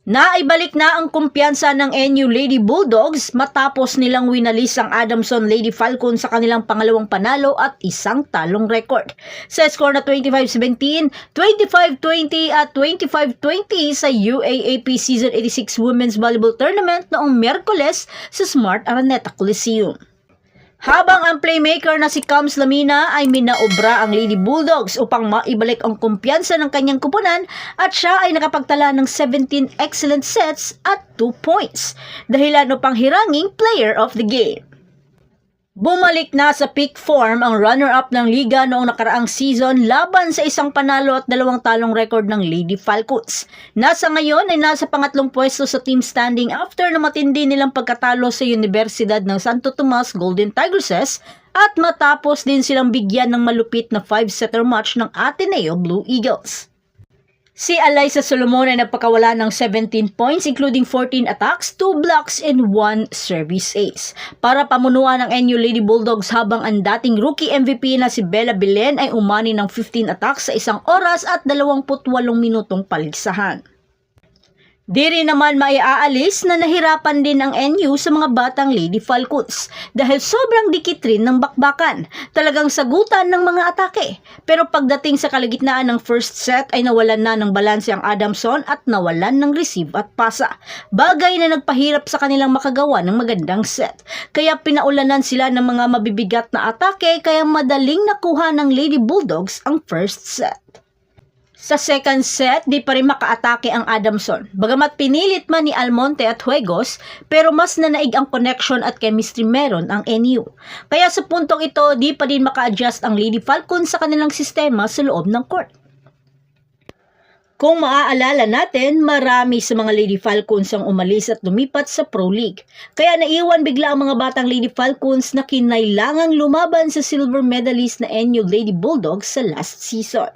Naibalik na ang kumpiyansa ng NU Lady Bulldogs matapos nilang winalis ang Adamson Lady Falcons sa kanilang pangalawang panalo at isang talong record. Sa score na 25-17, 25-20 at 25-20 sa UAAP Season 86 Women's Volleyball Tournament noong Miyerkules sa Smart Araneta Coliseum. Habang ang playmaker na si Cams Lamina ay minaobra ang Lady Bulldogs upang maibalik ang kumpiyansa ng kanyang kupunan at siya ay nakapagtala ng 17 excellent sets at 2 points, dahilan upang hiranging player of the game. Bumalik na sa peak form ang runner-up ng liga noong nakaraang season laban sa isang panalo at dalawang talong record ng Lady Falcons. Nasa ngayon ay nasa pangatlong pwesto sa team standing after na matindi nilang pagkatalo sa Universidad ng Santo Tomas Golden Tigresses at matapos din silang bigyan ng malupit na 5-setter match ng Ateneo Blue Eagles. Si Alyssa Solomon ay nagpakawala ng 17 points including 14 attacks, 2 blocks, and 1 service ace. Para pamunuan ng NU Lady Bulldogs habang ang dating rookie MVP na si Bella Belen ay umani ng 15 attacks sa isang oras at 28 minutong paligsahan. Di rin naman maiaalis na nahirapan din ang NU sa mga batang Lady Falcons dahil sobrang dikit rin ng bakbakan, talagang sagutan ng mga atake. Pero pagdating sa kalagitnaan ng first set ay nawalan na ng balanse ang Adamson at nawalan ng receive at pasa. Bagay na nagpahirap sa kanilang makagawa ng magandang set. Kaya pinaulanan sila ng mga mabibigat na atake kaya madaling nakuha ng Lady Bulldogs ang first set. Sa second set, di pa rin makaatake ang Adamson. Bagamat pinilit man ni Almonte at Juegos, pero mas nanaig ang connection at chemistry meron ang NU. Kaya sa puntong ito, di pa din maka-adjust ang Lady Falcons sa kanilang sistema sa loob ng court. Kung maaalala natin, marami sa mga Lady Falcons ang umalis at lumipat sa Pro League. Kaya naiwan bigla ang mga batang Lady Falcons na kinailangang lumaban sa silver medalist na NU Lady Bulldogs sa last season.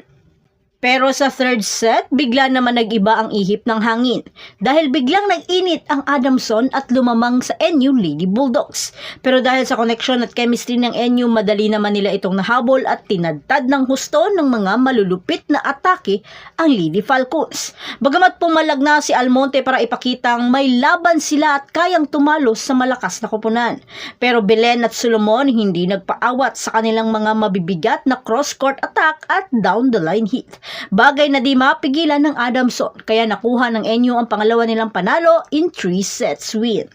Pero sa third set, bigla naman nag-iba ang ihip ng hangin dahil biglang nag-init ang Adamson at lumamang sa NU Lady Bulldogs. Pero dahil sa connection at chemistry ng NU, madali naman nila itong nahabol at tinadtad ng husto ng mga malulupit na atake ang Lady Falcons. Bagamat pumalag na si Almonte para ipakitang may laban sila at kayang tumalos sa malakas na koponan. Pero Belen at Solomon hindi nagpaawat sa kanilang mga mabibigat na cross-court attack at down-the-line hit. Bagay na di mapigilan ng Adamson, kaya nakuha ng NU ang pangalawa nilang panalo in 3 sets win.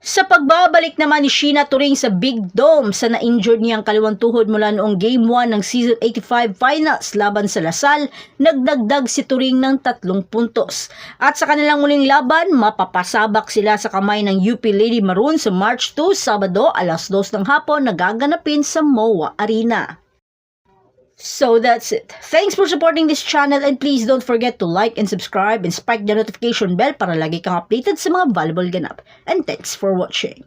Sa pagbabalik naman ni Sheena Turing sa Big Dome sa na-injured niyang kaliwang tuhod mula noong Game 1 ng Season 85 Finals laban sa Lasal, nagdagdag si Turing ng 3 puntos. At sa kanilang muling laban, mapapasabak sila sa kamay ng UP Lady Maroon sa March 2, Sabado, alas 2 ng hapon na gaganapin sa MOA Arena. So that's it. Thanks for supporting this channel and please don't forget to like and subscribe and spike the notification bell para lagi kang updated sa mga volleyball ganap. And thanks for watching.